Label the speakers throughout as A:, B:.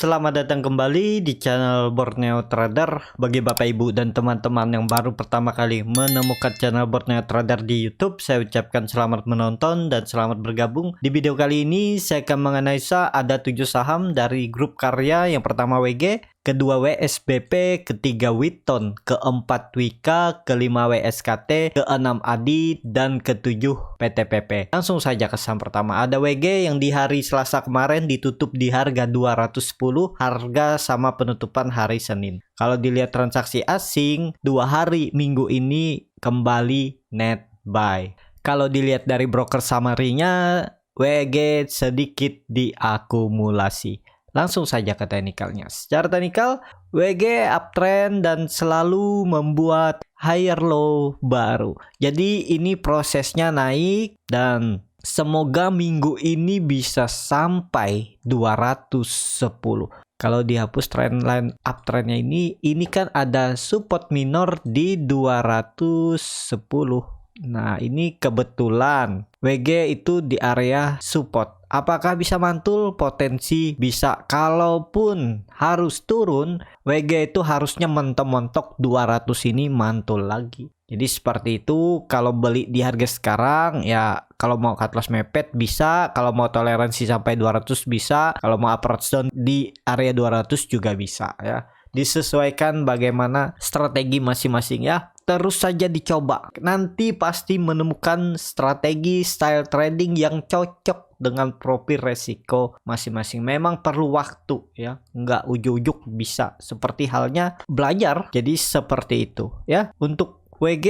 A: Selamat datang kembali di channel Borneo Trader. Bagi Bapak Ibu dan teman-teman yang baru pertama kali menemukan channel Borneo Trader di YouTube, saya ucapkan selamat menonton dan selamat bergabung. Di video kali ini saya akan menganalisa ada 7 saham dari grup karya. Yang pertama WG, kedua WSBP, ketiga Witon, keempat Wika, kelima WSKT, keenam Adi, dan ketujuh PTPP. Langsung saja ke saham pertama. Ada WG yang di hari Selasa kemarin ditutup di harga 210, harga sama penutupan hari Senin. Kalau dilihat transaksi asing, 2 hari minggu ini kembali net buy. Kalau dilihat dari broker summary-nya, WG sedikit diakumulasi. Langsung saja ke teknikalnya. Secara teknikal, WG uptrend dan selalu membuat higher low baru. Jadi ini prosesnya naik dan semoga minggu ini bisa sampai 210. Kalau dihapus trendline uptrendnya ini kan ada support minor di 210. Nah, ini kebetulan WG itu di area support. Apakah bisa mantul? Potensi bisa. Kalaupun harus turun, WG itu harusnya mentok-mentok 200 ini mantul lagi. Jadi seperti itu. Kalau beli di harga sekarang, ya kalau mau cut loss mepet bisa. Kalau mau toleransi sampai 200 bisa. Kalau mau approach down di area 200 juga bisa ya. Disesuaikan bagaimana strategi masing-masing ya. Terus saja dicoba. Nanti pasti menemukan strategi style trading yang cocok dengan profil resiko masing-masing. Memang perlu waktu ya. Nggak ujuk-ujuk bisa. Seperti halnya belajar. Jadi seperti itu ya. Untuk WG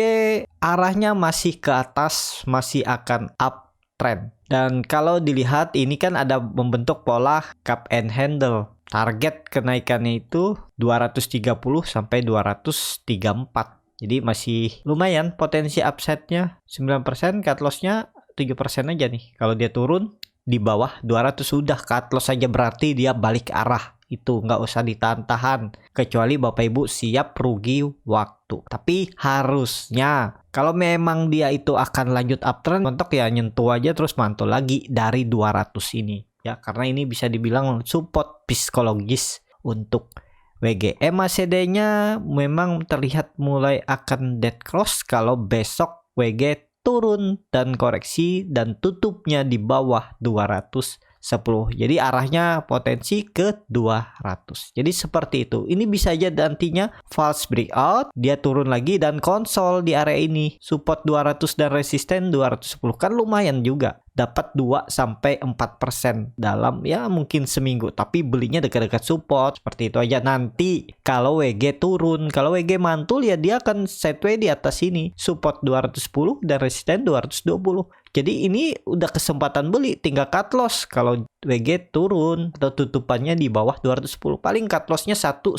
A: arahnya masih ke atas. Masih akan uptrend. Dan kalau dilihat ini kan ada membentuk pola cup and handle. Target kenaikannya itu 230 sampai 234. Jadi masih lumayan potensi upside-nya 9%, cut loss-nya 7% aja nih. Kalau dia turun di bawah 200 sudah cut loss saja berarti dia balik arah. Itu nggak usah ditahan-tahan. Kecuali Bapak Ibu siap rugi waktu. Tapi harusnya kalau memang dia itu akan lanjut uptrend, mentok ya nyentuh aja terus mantul lagi dari 200 ini. Ya, karena ini bisa dibilang support psikologis untuk WG. MACD-nya memang terlihat mulai akan dead cross kalau besok WG turun dan koreksi dan tutupnya di bawah 210. Jadi arahnya potensi ke 200. Jadi seperti itu. Ini bisa aja nantinya false breakout, dia turun lagi dan konsol di area ini. Support 200 dan resisten 210 kan lumayan juga. Dapat 2-4% dalam ya mungkin seminggu, tapi belinya dekat-dekat support. Seperti itu aja. Nanti kalau WG turun, kalau WG mantul ya dia akan sideways di atas ini, support 210 dan resisten 220. Jadi ini udah kesempatan beli, tinggal cut loss kalau WG turun atau tutupannya di bawah 210. Paling cut lossnya 1-2%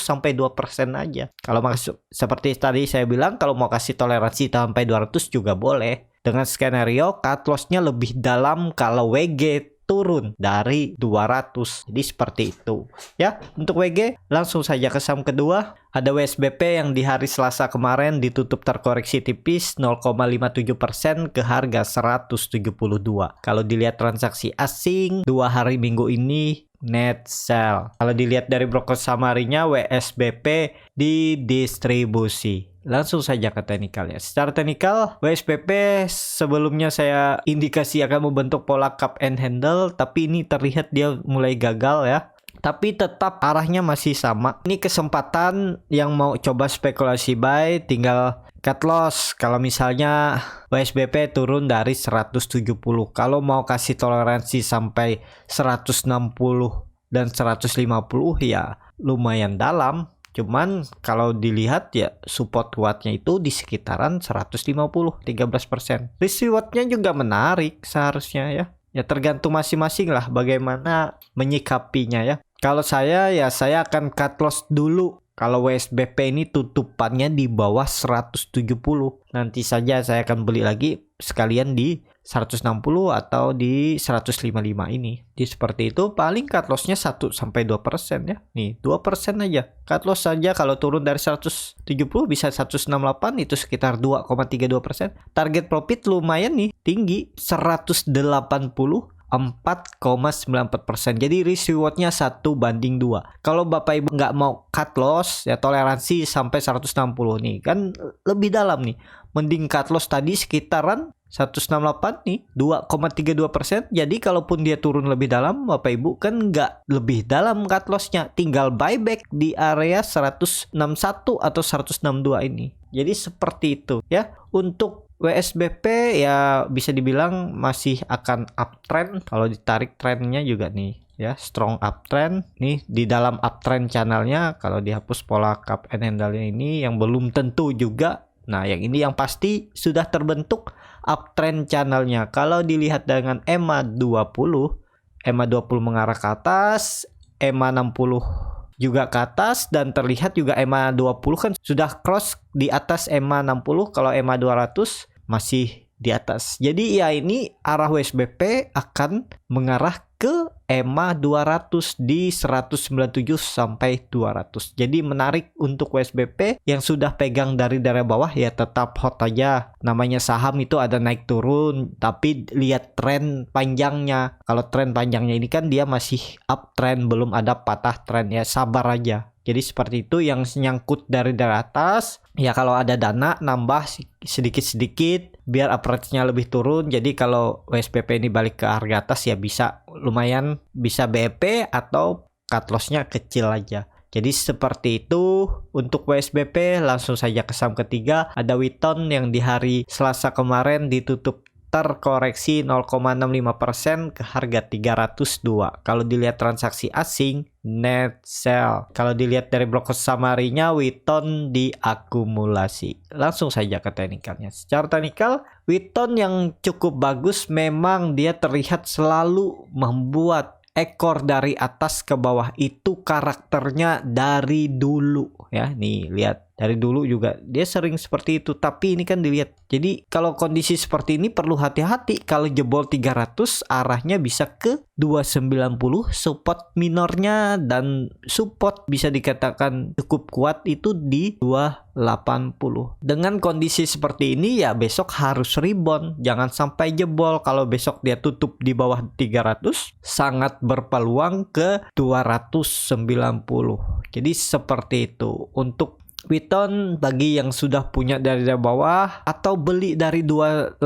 A: aja. Kalau masuk seperti tadi saya bilang, kalau mau kasih toleransi sampai 200 juga boleh. Dengan skenario cut loss-nya lebih dalam kalau WG turun dari 200. Jadi seperti itu. Ya, untuk WG langsung saja ke saham kedua. Ada WSBP yang di hari Selasa kemarin ditutup terkoreksi tipis 0,57% ke harga 172. Kalau dilihat transaksi asing 2 hari minggu ini net sell. Kalau dilihat dari broker summary-nya, WSBP didistribusi. Langsung saja ke teknikalnya. Secara teknikal, WSBP sebelumnya saya indikasi akan membentuk pola cup and handle, tapi ini terlihat dia mulai gagal ya. Tapi tetap arahnya masih sama. Ini kesempatan yang mau coba spekulasi buy, tinggal cut loss. Kalau misalnya WSBP turun dari 170, kalau mau kasih toleransi sampai 160 dan 150 ya lumayan dalam. Cuman kalau dilihat ya support kuatnya itu di sekitaran 150, 13%. Risk rewardnya juga menarik seharusnya ya. Ya tergantung masing-masing lah bagaimana menyikapinya ya. Kalau saya ya saya akan cut loss dulu. Kalau WSBP ini tutupannya di bawah 170. Nanti saja saya akan beli lagi sekalian di 160 atau di 155 ini. Di seperti itu paling cut lossnya 1 sampai 2% ya. Nih, 2% aja. Cut loss saja kalau turun dari 170 bisa 168, itu sekitar 2,32%. Target profit lumayan nih, tinggi 4,94%. Jadi risk rewardnya 1:2. Kalau Bapak Ibu nggak mau cut loss ya, toleransi sampai 160 nih kan lebih dalam nih. Mending cut loss tadi sekitaran 168 nih, 2,32%. Jadi kalaupun dia turun lebih dalam, Bapak Ibu kan nggak lebih dalam cut lossnya, tinggal buyback di area 161 atau 162 ini. Jadi seperti itu ya. Untuk WSBP ya bisa dibilang masih akan uptrend. Kalau ditarik trennya juga nih ya, strong uptrend nih di dalam uptrend channelnya. Kalau dihapus pola cup and handle-nya ini yang belum tentu juga. Nah, yang ini yang pasti sudah terbentuk uptrend channelnya. Kalau dilihat dengan EMA 20 mengarah ke atas, EMA 60 juga ke atas, dan terlihat juga EMA 20 kan sudah cross di atas EMA 60, kalau EMA 200 masih di atas. Jadi ya ini arah WSBP akan mengarah ke EMA 200 di 197 sampai 200. Jadi menarik untuk WSBP yang sudah pegang dari daerah bawah ya tetap hot aja. Namanya saham itu ada naik turun, tapi lihat tren panjangnya. Kalau tren panjangnya ini kan dia masih uptrend, belum ada patah tren ya, sabar aja. Jadi seperti itu yang nyangkut dari atas. Ya kalau ada dana nambah sedikit-sedikit biar average-nya lebih turun. Jadi kalau WSBP ini balik ke harga atas ya bisa lumayan, bisa BEP atau cut loss-nya kecil aja. Jadi seperti itu untuk WSBP. Langsung saja ke saham ketiga, ada Witon yang di hari Selasa kemarin ditutup terkoreksi 0,65% ke harga 302. Kalau dilihat transaksi asing, net sell. Kalau dilihat dari broker summary-nya, Witon diakumulasi. Langsung saja ke teknikalnya. Secara teknikal, Witon yang cukup bagus, memang dia terlihat selalu membuat ekor dari atas ke bawah. Itu karakternya dari dulu ya. Nih lihat, dari dulu juga dia sering seperti itu, tapi ini kan dilihat. Jadi kalau kondisi seperti ini perlu hati-hati. Kalau jebol 300 arahnya bisa ke 290, support minornya dan support bisa dikatakan cukup kuat itu di 280. Dengan kondisi seperti ini ya besok harus rebound, jangan sampai jebol. Kalau besok dia tutup di bawah 300 sangat berpeluang ke 290. Jadi seperti itu untuk Witon. Bagi yang sudah punya dari bawah atau beli dari 280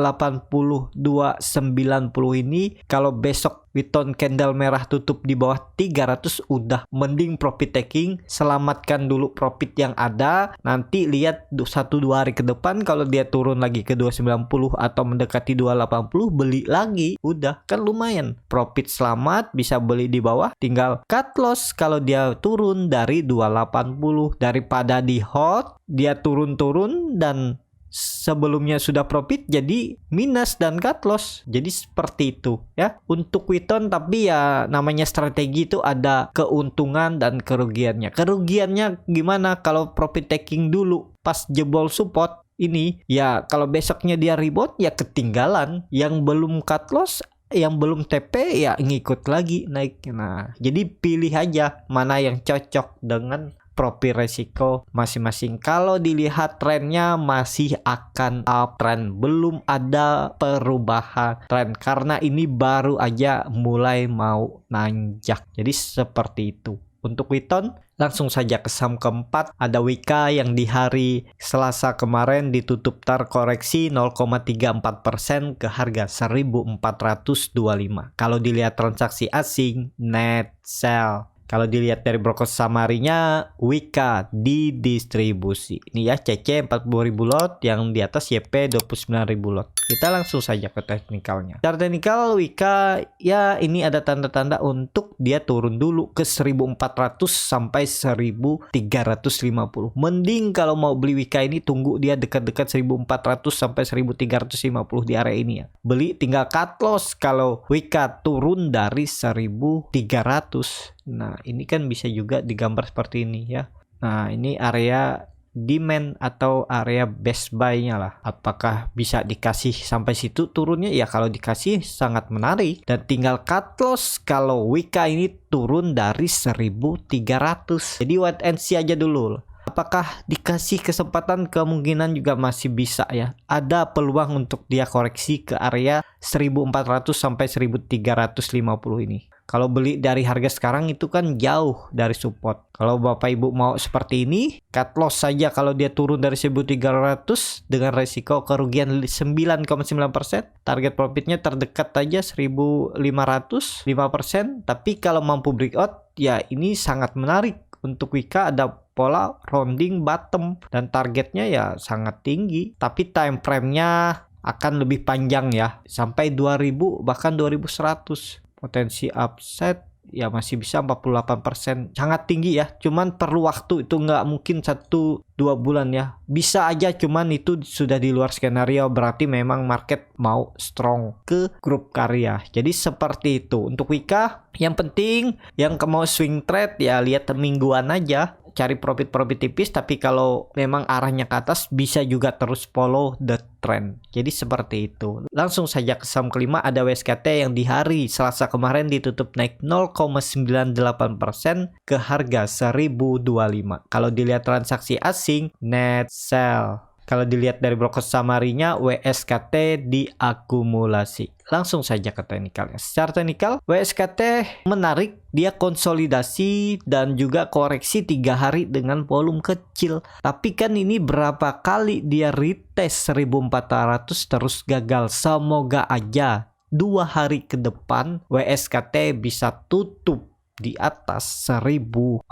A: 290 ini, kalau besok Witon candle merah tutup di bawah 300 udah mending profit taking, selamatkan dulu profit yang ada. Nanti lihat 1-2 hari ke depan kalau dia turun lagi ke 290 atau mendekati 280, beli lagi. Udah kan lumayan profit, selamat, bisa beli di bawah, tinggal cut loss kalau dia turun dari 280 daripada di hot dia turun-turun dan sebelumnya sudah profit jadi minus dan cut loss. Jadi seperti itu ya untuk Witon. Tapi ya namanya strategi itu ada keuntungan dan kerugiannya. Kerugiannya gimana kalau profit taking dulu pas jebol support ini, ya kalau besoknya dia rebound ya ketinggalan. Yang belum cut loss, yang belum TP ya ngikut lagi naik. Nah jadi pilih aja mana yang cocok dengan profil resiko masing-masing. Kalau dilihat trennya masih akan uptrend, belum ada perubahan tren karena ini baru aja mulai mau nanjak. Jadi seperti itu untuk Witon. Langsung saja ke saham keempat, ada Wika yang di hari Selasa kemarin ditutup terkoreksi 0,34% ke harga 1425. Kalau dilihat transaksi asing, net sell. Kalau dilihat dari broker summary-nya, Wika didistribusi. Ini ya CC 40.000 lot, yang di atas YP 29.000 lot. Kita langsung saja ke teknikalnya. Secara teknikal Wika ya ini ada tanda-tanda untuk dia turun dulu ke 1.400 sampai 1.350. Mending kalau mau beli Wika ini tunggu dia dekat-dekat 1.400 sampai 1.350 di area ini ya. Beli tinggal cut loss kalau Wika turun dari 1.300. Nah ini kan bisa juga digambar seperti ini ya. Nah ini area demand atau area best buy-nya lah. Apakah bisa dikasih sampai situ turunnya? Ya kalau dikasih sangat menarik. Dan tinggal cut loss kalau Wika ini turun dari 1300. Jadi wait and see aja dulu. Apakah dikasih kesempatan? Kemungkinan juga masih bisa ya. Ada peluang untuk dia koreksi ke area 1400 sampai 1350 ini. Kalau beli dari harga sekarang itu kan jauh dari support. Kalau Bapak Ibu mau seperti ini, cut loss saja kalau dia turun dari 1300 dengan resiko kerugian 9,9%. Target profitnya terdekat aja 1500, 5%. Tapi kalau mampu breakout, ya ini sangat menarik. Untuk Wika ada pola rounding bottom dan targetnya ya sangat tinggi. Tapi time frame-nya akan lebih panjang ya. Sampai 2000 bahkan 2100. Potensi upside ya masih bisa 48%, sangat tinggi ya. Cuman perlu waktu, itu nggak mungkin 1-2 bulan ya. Bisa aja, cuman itu sudah di luar skenario, berarti memang market mau strong ke grup karya. Jadi seperti itu untuk Wika. Yang penting yang mau swing trade ya lihat mingguan aja, cari profit tipis. Tapi kalau memang arahnya ke atas bisa juga terus follow the trend. Jadi seperti itu. Langsung saja ke saham kelima, ada WSKT yang di hari Selasa kemarin ditutup naik 0,98% ke harga 1025. Kalau dilihat transaksi asing, net sell. Kalau dilihat dari broker summary-nya, WSKT diakumulasi. Langsung saja ke teknikalnya. Secara teknikal, WSKT menarik, dia konsolidasi dan juga koreksi 3 hari dengan volume kecil. Tapi kan ini berapa kali dia retest 1400 terus gagal. Semoga aja 2 hari ke depan WSKT bisa tutup di atas 1040.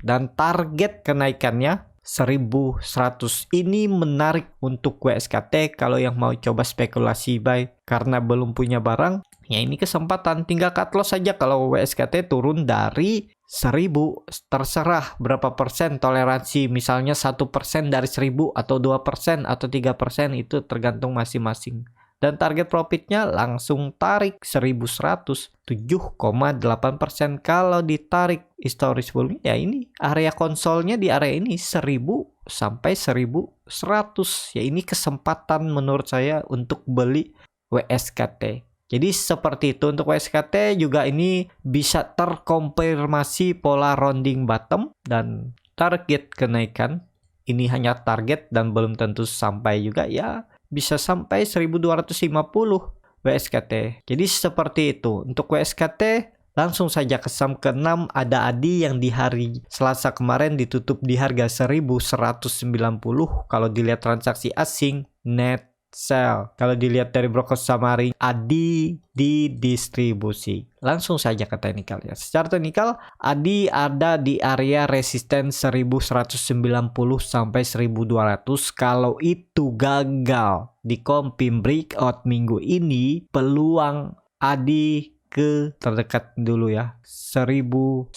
A: Dan target kenaikannya 1100. Ini menarik untuk WSKT kalau yang mau coba spekulasi buy karena belum punya barang. Ya ini kesempatan, tinggal cut loss saja kalau WSKT turun dari 1000. Terserah berapa persen toleransi, misalnya 1% dari 1000 atau 2% atau 3%, itu tergantung masing-masing. Dan target profitnya langsung tarik 1100, 7,8%. Kalau ditarik historis volume ya ini area konsolnya di area ini 1000 sampai 1100. Ya ini kesempatan menurut saya untuk beli WSKT. Jadi seperti itu untuk WSKT juga. Ini bisa terkonfirmasi pola rounding bottom dan target kenaikan. Ini hanya target dan belum tentu sampai juga ya. Bisa sampai 1250 WSKT. Jadi seperti itu untuk WSKT. Langsung saja ke saham ke-6, ada ADI yang di hari Selasa kemarin ditutup di harga 1190. Kalau dilihat transaksi asing, net sell. Kalau dilihat dari broker summary, ADI didistribusi. Langsung saja ke teknikal ya. Secara teknikal, ADI ada di area resisten 1190 sampai 1200. Kalau itu gagal di confirm breakout minggu ini, peluang ADI ke terdekat dulu ya, 1100.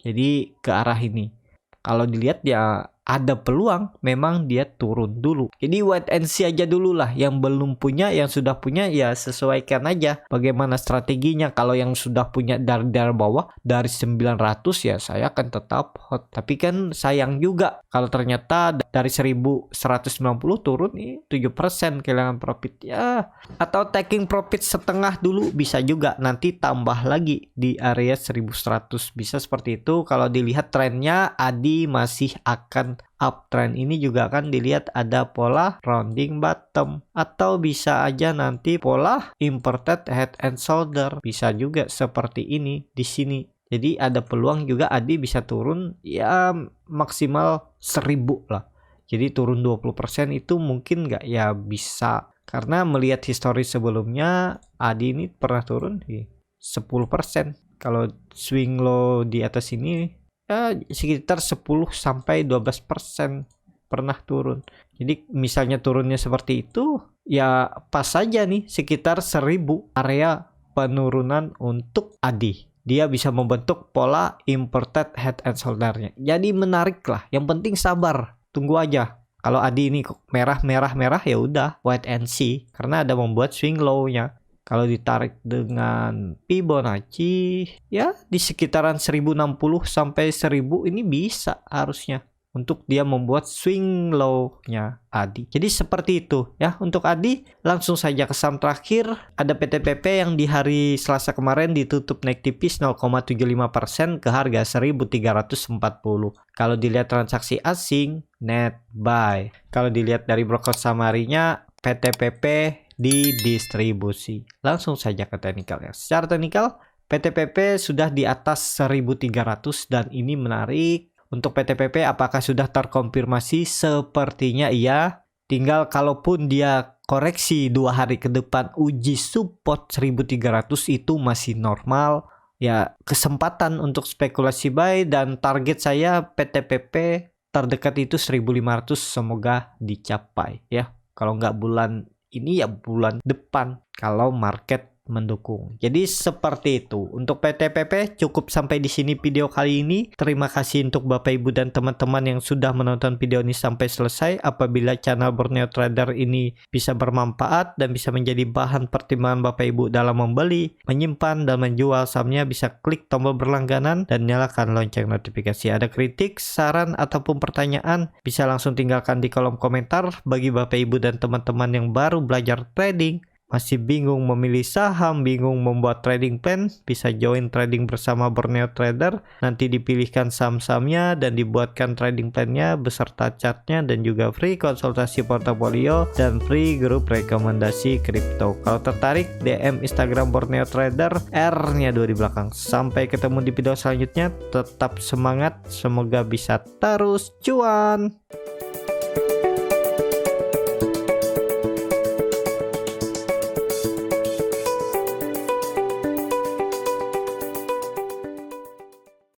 A: Jadi ke arah ini. Kalau dilihat ya ada peluang memang dia turun dulu. Jadi wait and see aja dulu lah. Yang belum punya, yang sudah punya ya sesuaikan aja bagaimana strateginya. Kalau yang sudah punya dari bawah dari 900 ya saya akan tetap hot. Tapi kan sayang juga kalau ternyata dari 1190 turun nih 7% kehilangan profit ya. Atau taking profit setengah dulu bisa juga, nanti tambah lagi di area 1100. Bisa seperti itu. Kalau dilihat trennya ADI masih akan uptrend. Ini juga kan dilihat ada pola rounding bottom, atau bisa aja nanti pola inverted head and shoulder, bisa juga seperti ini di sini. Jadi ada peluang juga ADI bisa turun ya maksimal 1000 lah. Jadi turun 20% itu mungkin nggak ya, bisa, karena melihat histori sebelumnya ADI ini pernah turun di 10%. Kalau swing low di atas ini ya sekitar 10 sampai 12% pernah turun. Jadi misalnya turunnya seperti itu ya pas saja nih sekitar 1000 area penurunan untuk ADI. Dia bisa membentuk pola inverted head and shoulder-nya. Jadi menarik lah. Yang penting sabar, tunggu aja. Kalau ADI ini merah ya udah wait and see, karena ada membuat swing low-nya. Kalau ditarik dengan Fibonacci ya di sekitaran 1060 sampai 1000 ini bisa harusnya. untuk dia membuat swing low-nya Adi. Jadi seperti itu ya untuk Adi. Langsung saja ke saham terakhir, ada PTPP yang di hari Selasa kemarin ditutup naik tipis 0,75% ke harga 1.340. Kalau dilihat transaksi asing, net buy. Kalau dilihat dari broker summary-nya, PTPP didistribusi. Langsung saja ke teknikal ya. Secara teknikal, PTPP sudah di atas 1.300 dan ini menarik. Untuk PTPP apakah sudah terkonfirmasi? Sepertinya iya. Tinggal kalaupun dia koreksi 2 hari ke depan uji support 1.300 itu masih normal. Ya, kesempatan untuk spekulasi buy dan target saya PTPP terdekat itu 1.500 semoga dicapai ya. Kalau nggak bulan ini ya bulan depan kalau market mendukung. Jadi seperti itu. Untuk PTPP cukup sampai di sini video kali ini. Terima kasih untuk Bapak Ibu dan teman-teman yang sudah menonton video ini sampai selesai. Apabila channel Borneo Trader ini bisa bermanfaat dan bisa menjadi bahan pertimbangan Bapak Ibu dalam membeli, menyimpan dan menjual sahamnya, bisa klik tombol berlangganan dan nyalakan lonceng notifikasi. Ada kritik, saran ataupun pertanyaan bisa langsung tinggalkan di kolom komentar. Bagi Bapak Ibu dan teman-teman yang baru belajar trading, masih bingung memilih saham, bingung membuat trading plan, bisa join trading bersama Borneo Trader. Nanti dipilihkan saham-sahamnya dan dibuatkan trading plan-nya beserta chartnya dan juga free konsultasi portofolio dan free grup rekomendasi kripto. Kalau tertarik, DM Instagram Borneo Trader, R-nya 2 di belakang. Sampai ketemu di video selanjutnya, tetap semangat, semoga bisa terus cuan.